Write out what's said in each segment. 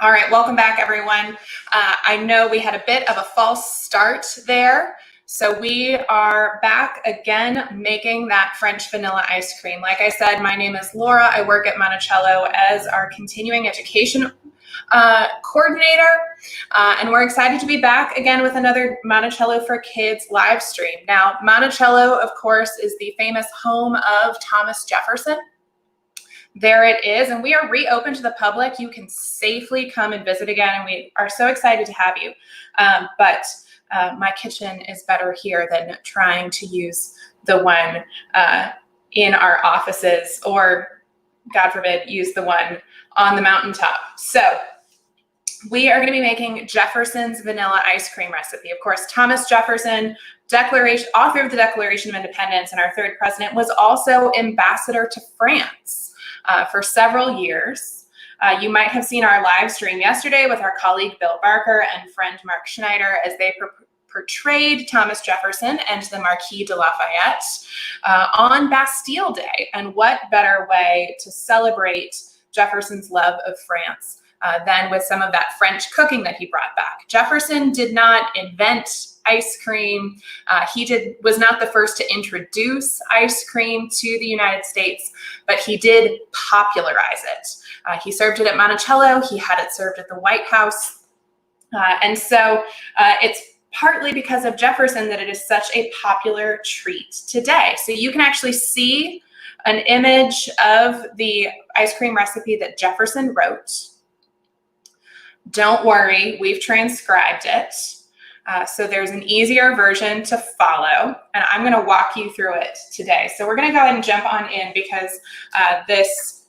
All right, welcome back, everyone. I know we had a bit of a false start there. So we are back again making that French vanilla ice cream. Like I said, my name is Laura. I work at Monticello as our continuing education coordinator. And we're excited to be back again with another Monticello for Kids live stream. Now, Monticello, of course, is the famous home of Thomas Jefferson. There it is, and we are reopened to the public. You can safely come and visit again, and we are so excited to have you. But my kitchen is better here than trying to use the one in our offices, or God forbid, use the one on the mountaintop. So we are going to be making Jefferson's vanilla ice cream recipe. Of course, Thomas Jefferson, author of the Declaration of Independence and our third president, was also ambassador to France for several years. You might have seen our live stream yesterday with our colleague Bill Barker and friend Mark Schneider as they portrayed Thomas Jefferson and the Marquis de Lafayette on Bastille Day. And what better way to celebrate Jefferson's love of France than with some of that French cooking that he brought back. Jefferson did not invent ice cream. He was not the first to introduce ice cream to the United States, but he did popularize it. He served it at Monticello. He had it served at the White House. And so it's partly because of Jefferson that it is such a popular treat today. So you can actually see an image of the ice cream recipe that Jefferson wrote. Don't worry, we've transcribed it. So there's an easier version to follow, and I'm going to walk you through it today. So we're going to go ahead and jump on in because this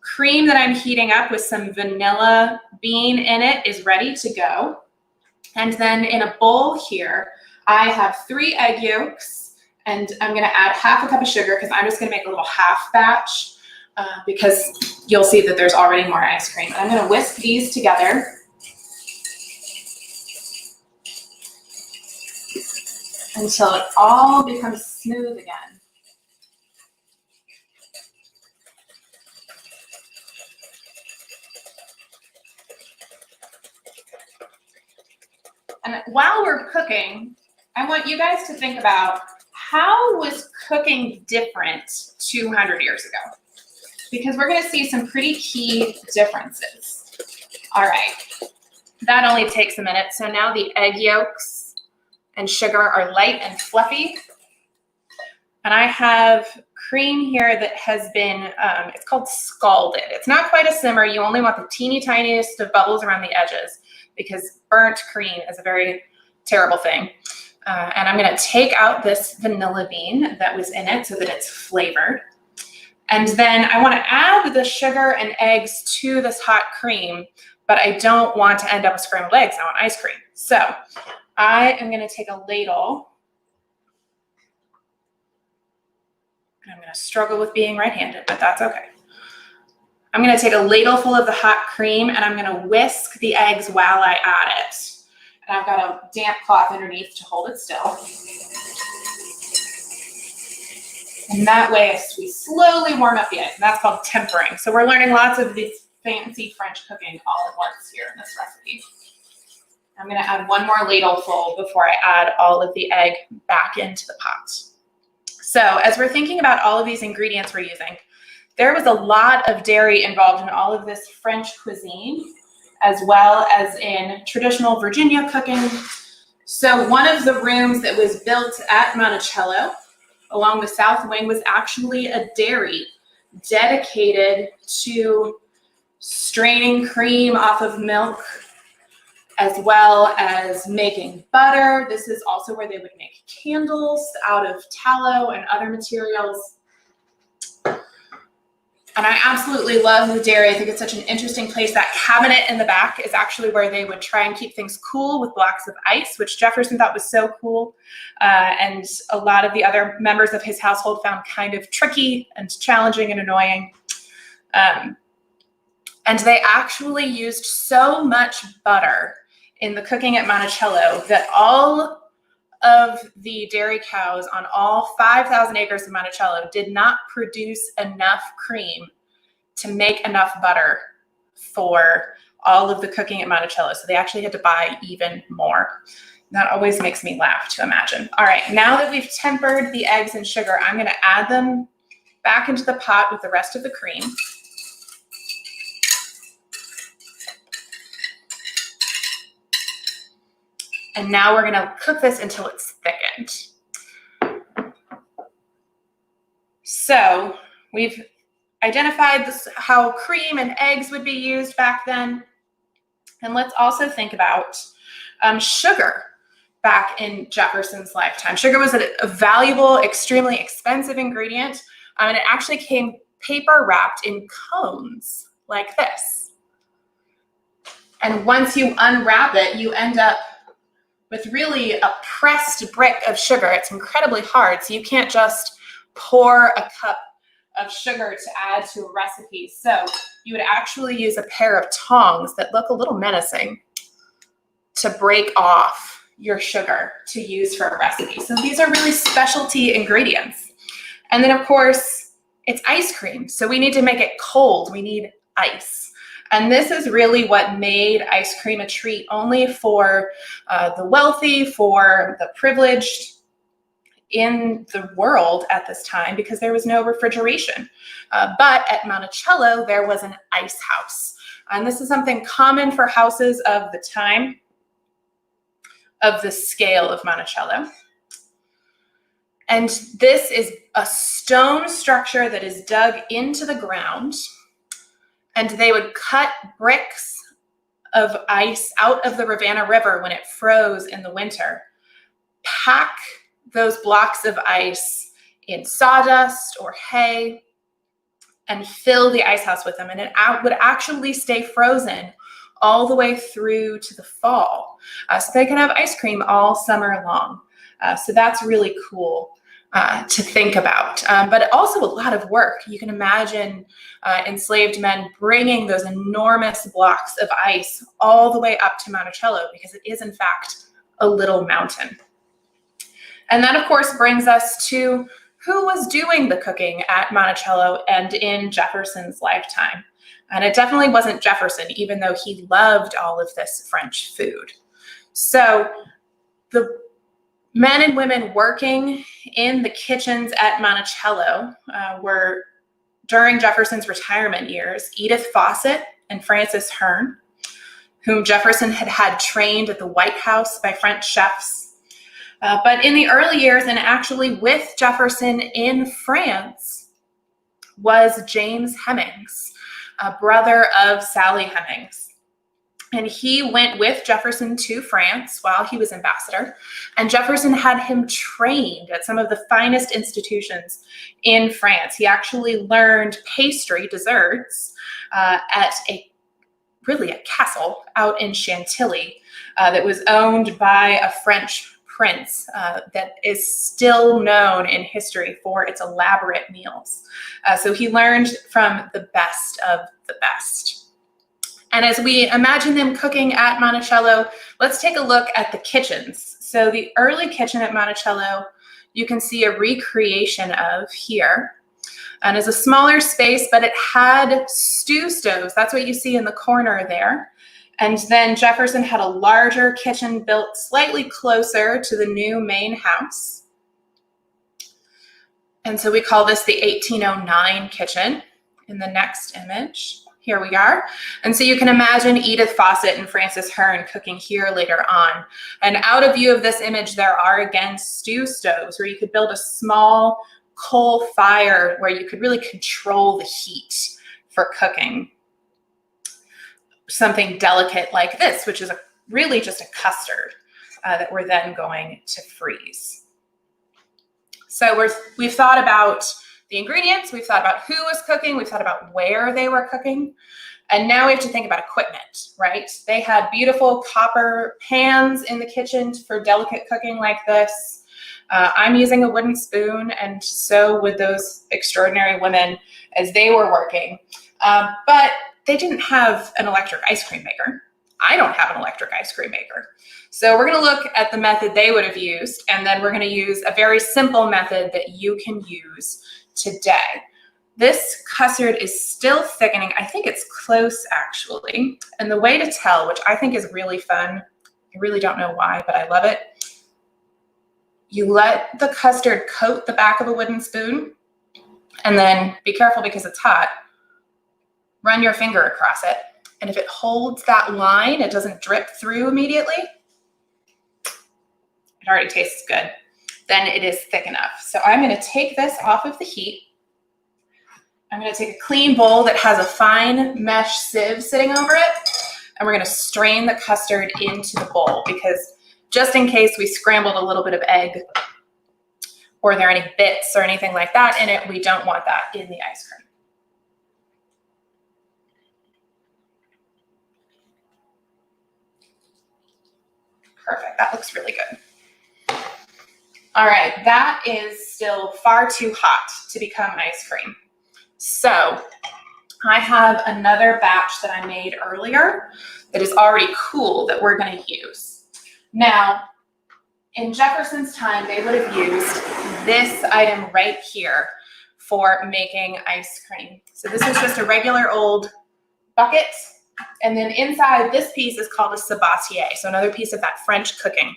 cream that I'm heating up with some vanilla bean in it is ready to go. And then in a bowl here, I have 3 egg yolks, and I'm going to add half a cup of sugar because I'm just going to make a little half batch because you'll see that there's already more ice cream. And I'm going to whisk these together. Until it all becomes smooth again. And while we're cooking, I want you guys to think about how was cooking different 200 years ago? Because we're going to see some pretty key differences. All right, that only takes a minute. So now the egg yolks and sugar are light and fluffy. And I have cream here that has been, it's called scalded. It's not quite a simmer. You only want the teeny tiniest of bubbles around the edges because burnt cream is a very terrible thing. And I'm gonna take out this vanilla bean that was in it so that it's flavored. And then I wanna add the sugar and eggs to this hot cream, but I don't want to end up with scrambled eggs. I want ice cream. So I am going to take a ladle, and I'm going to struggle with being right-handed, but that's okay. I'm going to take a ladle full of the hot cream, and I'm going to whisk the eggs while I add it. And I've got a damp cloth underneath to hold it still. And that way we slowly warm up the eggs, and that's called tempering. So we're learning lots of these fancy French cooking all at once here in this recipe. I'm going to add one more ladleful before I add all of the egg back into the pot. So as we're thinking about all of these ingredients we're using, there was a lot of dairy involved in all of this French cuisine, as well as in traditional Virginia cooking. So one of the rooms that was built at Monticello along the south wing was actually a dairy dedicated to straining cream off of milk, as well as making butter. This is also where they would make candles out of tallow and other materials. And I absolutely love the dairy. I think it's such an interesting place. That cabinet in the back is actually where they would try and keep things cool with blocks of ice, which Jefferson thought was so cool. And a lot of the other members of his household found kind of tricky and challenging and annoying. And they actually used so much butter in the cooking at Monticello that all of the dairy cows on all 5,000 acres of Monticello did not produce enough cream to make enough butter for all of the cooking at Monticello. So they actually had to buy even more. That always makes me laugh to imagine. All right, now that we've tempered the eggs and sugar, I'm going to add them back into the pot with the rest of the cream. And now we're going to cook this until it's thickened. So we've identified how cream and eggs would be used back then. And let's also think about sugar back in Jefferson's lifetime. Sugar was a valuable, extremely expensive ingredient, and it actually came paper wrapped in cones like this. And once you unwrap it, you end up with really a pressed brick of sugar. It's incredibly hard, so you can't just pour a cup of sugar to add to a recipe. So you would actually use a pair of tongs that look a little menacing to break off your sugar to use for a recipe. So these are really specialty ingredients. And then of course, it's ice cream. So we need to make it cold. We need ice. And this is really what made ice cream a treat only for the wealthy, for the privileged in the world at this time, because there was no refrigeration. But at Monticello, there was an ice house. And this is something common for houses of the time, of the scale of Monticello. And this is a stone structure that is dug into the ground, and they would cut bricks of ice out of the Rivanna River when it froze in the winter, pack those blocks of ice in sawdust or hay, and fill the ice house with them. And it would actually stay frozen all the way through to the fall. So they can have ice cream all summer long. So that's really cool to think about, but also a lot of work. You can imagine enslaved men bringing those enormous blocks of ice all the way up to Monticello, because it is in fact a little mountain. And that of course brings us to who was doing the cooking at Monticello and in Jefferson's lifetime. And it definitely wasn't Jefferson, even though he loved all of this French food. So the men and women working in the kitchens at Monticello were, during Jefferson's retirement years, Edith Fawcett and Frances Hearn, whom Jefferson had trained at the White House by French chefs. But in the early years, and actually with Jefferson in France, was James Hemings, a brother of Sally Hemings. And he went with Jefferson to France while he was ambassador. And Jefferson had him trained at some of the finest institutions in France. He actually learned pastry, desserts, at a castle out in Chantilly that was owned by a French prince that is still known in history for its elaborate meals. So he learned from the best of the best. And as we imagine them cooking at Monticello, let's take a look at the kitchens. So the early kitchen at Monticello, you can see a recreation of here. And it's a smaller space, but it had stew stoves. That's what you see in the corner there. And then Jefferson had a larger kitchen built slightly closer to the new main house. And so we call this the 1809 kitchen in the next image. Here we are. And so you can imagine Edith Fawcett and Frances Hearn cooking here later on. And out of view of this image, there are again stew stoves where you could build a small coal fire where you could really control the heat for cooking something delicate like this, which is really just a custard that we're then going to freeze. So we've thought about the ingredients, we've thought about who was cooking, we've thought about where they were cooking, and now we have to think about equipment, right? They had beautiful copper pans in the kitchen for delicate cooking like this. I'm using a wooden spoon, and so would those extraordinary women as they were working. But they didn't have an electric ice cream maker. I don't have an electric ice cream maker. So we're going to look at the method they would have used, and then we're going to use a very simple method that you can use today. This custard is still thickening. I think it's close actually. And the way to tell, which I think is really fun, I really don't know why, but I love it. You let the custard coat the back of a wooden spoon, and then be careful because it's hot. Run your finger across it. And if it holds that line, it doesn't drip through immediately. It already tastes good. Then it is thick enough. So I'm going to take this off of the heat. I'm going to take a clean bowl that has a fine mesh sieve sitting over it, and we're going to strain the custard into the bowl because just in case we scrambled a little bit of egg or there are any bits or anything like that in it, we don't want that in the ice cream. Perfect, that looks really good. All right, that is still far too hot to become ice cream. So I have another batch that I made earlier that is already cool that we're going to use. Now, in Jefferson's time, they would have used this item right here for making ice cream. So this is just a regular old bucket. And then inside this piece is called a sabatier, so another piece of that French cooking.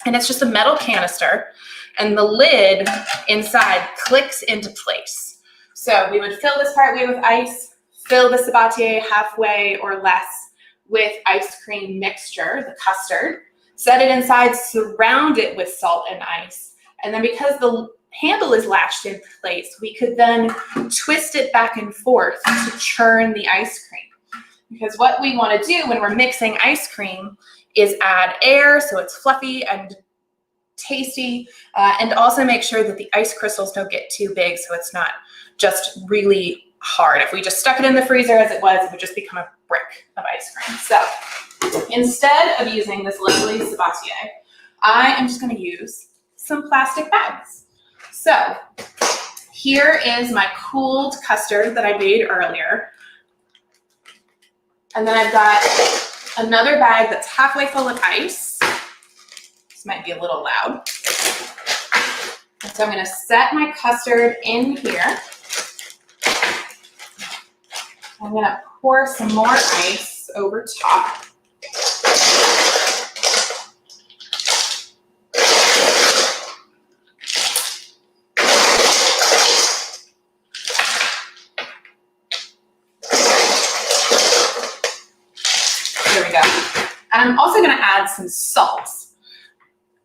And it's just a metal canister, and the lid inside clicks into place. So we would fill this partway with ice, fill the sabatier halfway or less with ice cream mixture, the custard, set it inside, surround it with salt and ice. And then because the handle is latched in place, we could then twist it back and forth to churn the ice cream. Because what we want to do when we're mixing ice cream is add air so it's fluffy and tasty, and also make sure that the ice crystals don't get too big so it's not just really hard. If we just stuck it in the freezer as it would just become a brick of ice cream. So instead of using this lovely sabatier, I am just going to use some plastic bags. So here is my cooled custard that I made earlier. And then I've got another bag that's halfway full of ice. This might be a little loud. And so I'm going to set my custard in here. I'm going to pour some more ice over top. There we go. And I'm also going to add some salt.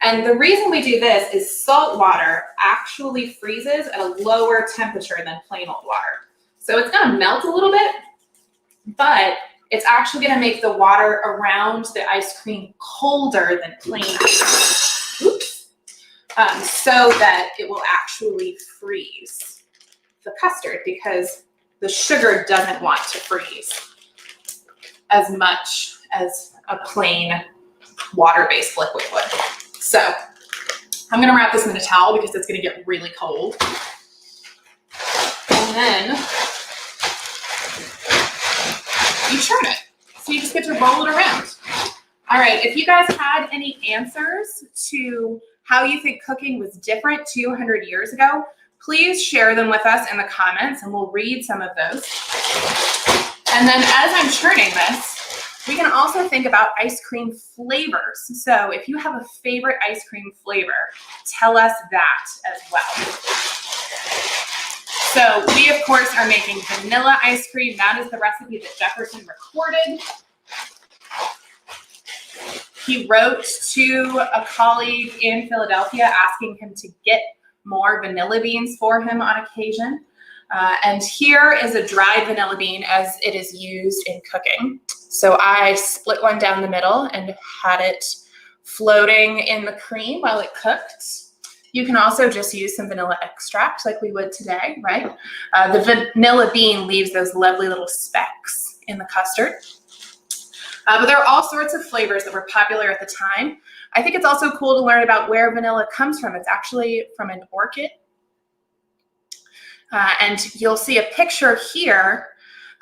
And the reason we do this is salt water actually freezes at a lower temperature than plain old water. So it's going to melt a little bit, but it's actually going to make the water around the ice cream colder than plain ice. Oops. So that it will actually freeze the custard because the sugar doesn't want to freeze as much as a plain water-based liquid would. So I'm going to wrap this in a towel because it's going to get really cold. And then you churn it. So you just get to roll it around. All right, if you guys had any answers to how you think cooking was different 200 years ago, please share them with us in the comments and we'll read some of those. And then as I'm churning this, we can also think about ice cream flavors. So if you have a favorite ice cream flavor, tell us that as well. So we, of course, are making vanilla ice cream. That is the recipe that Jefferson recorded. He wrote to a colleague in Philadelphia asking him to get more vanilla beans for him on occasion. And here is a dried vanilla bean as it is used in cooking. So I split one down the middle and had it floating in the cream while it cooked. You can also just use some vanilla extract like we would today, right? The vanilla bean leaves those lovely little specks in the custard. But there are all sorts of flavors that were popular at the time. I think it's also cool to learn about where vanilla comes from. It's actually from an orchid. And you'll see a picture here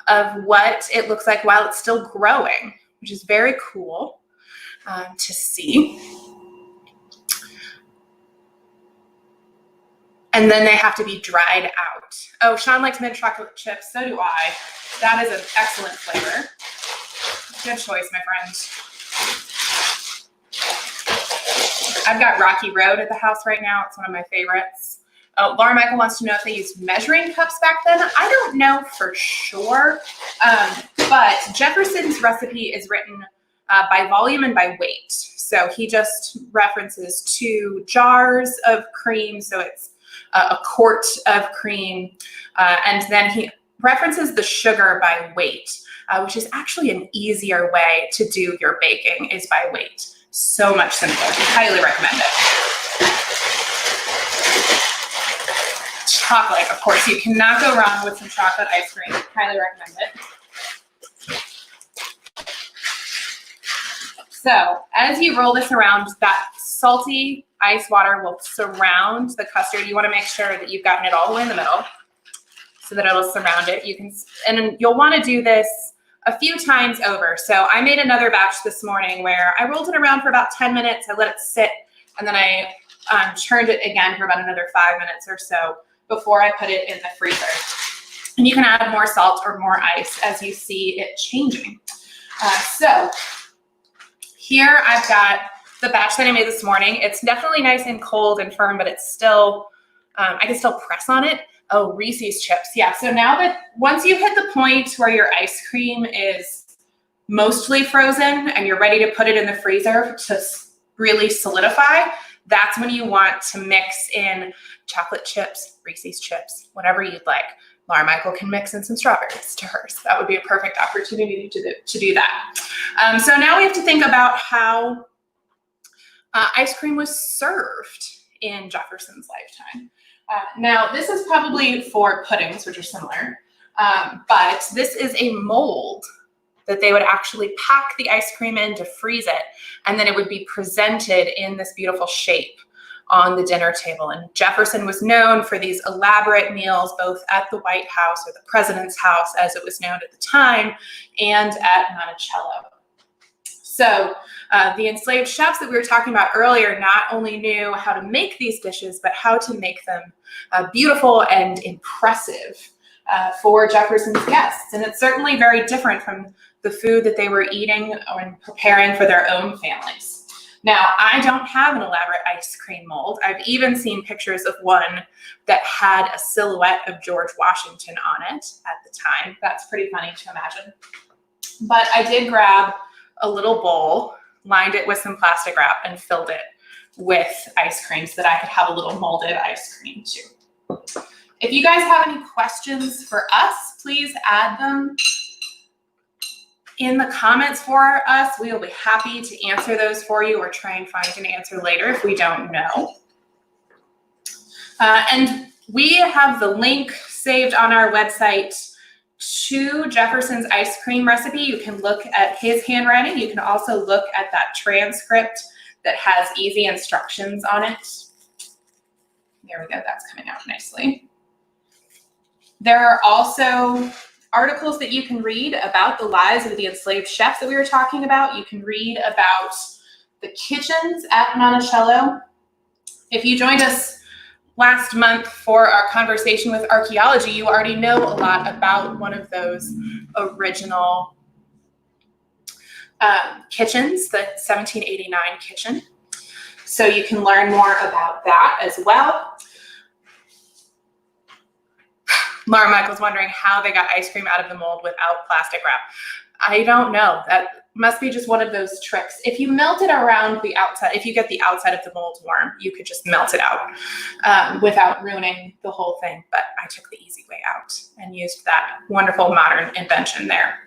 of what it looks like while it's still growing, which is very cool to see. and then they have to be dried out. Oh, Sean likes mint chocolate chips. So do I. That is an excellent flavor. Good choice, my friend. I've got Rocky Road at the house right now. It's one of my favorites. Oh, Laura Michael wants to know if they used measuring cups back then. I don't know for sure, but Jefferson's recipe is written by volume and by weight. So he just references 2 jars of cream. So it's a quart of cream. And then he references the sugar by weight, which is actually an easier way to do your baking, is by weight. So much simpler. Highly recommend it. Chocolate, of course. You cannot go wrong with some chocolate ice cream. Highly recommend it. So as you roll this around, that salty ice water will surround the custard. You want to make sure that you've gotten it all the way in the middle so that it'll surround it. And you'll want to do this a few times over. So I made another batch this morning where I rolled it around for about 10 minutes. I let it sit, and then I churned it again for about another 5 minutes or so before I put it in the freezer. And you can add more salt or more ice as you see it changing. So here I've got the batch that I made this morning. It's definitely nice and cold and firm, but it's still, I can still press on it. Oh, Reese's chips. Yeah, so now that once you hit the point where your ice cream is mostly frozen and you're ready to put it in the freezer to really solidify, that's when you want to mix in chocolate chips, Reese's chips, whatever you'd like. Laura Michael can mix in some strawberries to hers. That would be a perfect opportunity to do that. So now we have to think about how ice cream was served in Jefferson's lifetime. Now, this is probably for puddings, which are similar, but this is a mold that they would actually pack the ice cream in to freeze it, and then it would be presented in this beautiful shape on the dinner table. And Jefferson was known for these elaborate meals, both at the White House, or the President's House, as it was known at the time, and at Monticello. So the enslaved chefs that we were talking about earlier not only knew how to make these dishes, but how to make them beautiful and impressive for Jefferson's guests. And it's certainly very different from the food that they were eating and preparing for their own families. Now, I don't have an elaborate ice cream mold. I've even seen pictures of one that had a silhouette of George Washington on it at the time. That's pretty funny to imagine. But I did grab a little bowl, lined it with some plastic wrap, and filled it with ice cream so that I could have a little molded ice cream too. If you guys have any questions for us, please add them in the comments for us. We will be happy to answer those for you, or try and find an answer later if we don't know. And we have the link saved on our website to Jefferson's ice cream recipe. You can look at his handwriting. You can also look at that transcript that has easy instructions on it. There we go, that's coming out nicely. There are also articles that you can read about the lives of the enslaved chefs that we were talking about. You can read about the kitchens at Monticello. If you joined us last month for our conversation with archaeology, you already know a lot about one of those original kitchens, the 1789 kitchen. So you can learn more about that as well. Laura Michael's wondering how they got ice cream out of the mold without plastic wrap. I don't know. That must be just one of those tricks. If you melt it around the outside, if you get the outside of the mold warm, you could just melt it out without ruining the whole thing. But I took the easy way out and used that wonderful modern invention there.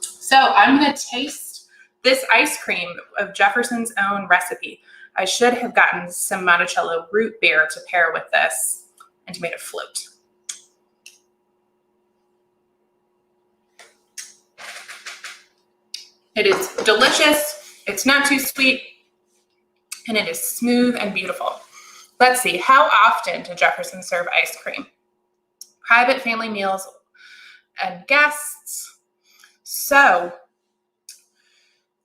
So I'm going to taste this ice cream of Jefferson's own recipe. I should have gotten some Monticello root beer to pair with this and to make it float. It is delicious, it's not too sweet, and it is smooth and beautiful. Let's see, how often did Jefferson serve ice cream? Private family meals and guests. So,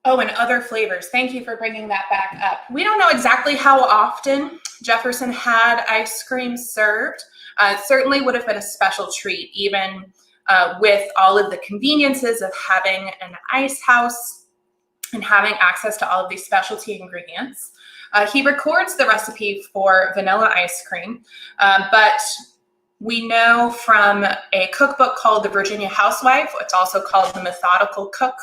oh, and other flavors. Thank you for bringing that back up. We don't know exactly how often Jefferson had ice cream served. It certainly would have been a special treat, even with all of the conveniences of having an ice house and having access to all of these specialty ingredients. He records the recipe for vanilla ice cream, but we know from a cookbook called The Virginia Housewife, it's also called The Methodical Cook,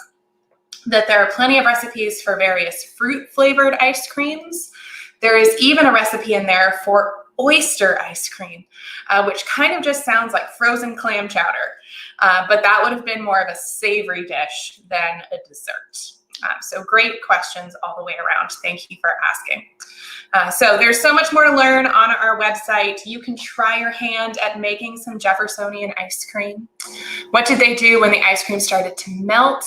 that there are plenty of recipes for various fruit-flavored ice creams. There is even a recipe in there for oyster ice cream, which kind of just sounds like frozen clam chowder, but that would have been more of a savory dish than a dessert. So great questions all the way around. Thank you for asking. So there's so much more to learn on our website. You can try your hand at making some Jeffersonian ice cream. What did they do when the ice cream started to melt?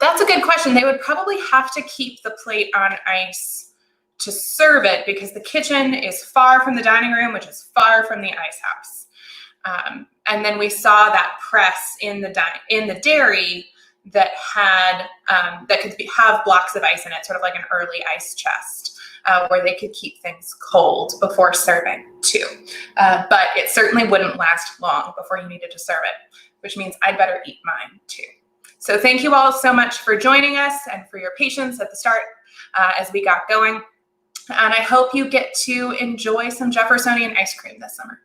That's a good question. They would probably have to keep the plate on ice to serve it because the kitchen is far from the dining room, which is far from the ice house. And then we saw that press in the dairy that had that could have blocks of ice in it, sort of like an early ice chest, where they could keep things cold before serving too. But it certainly wouldn't last long before you needed to serve it, which means I'd better eat mine too. So thank you all so much for joining us and for your patience at the start as we got going. And I hope you get to enjoy some Jeffersonian ice cream this summer.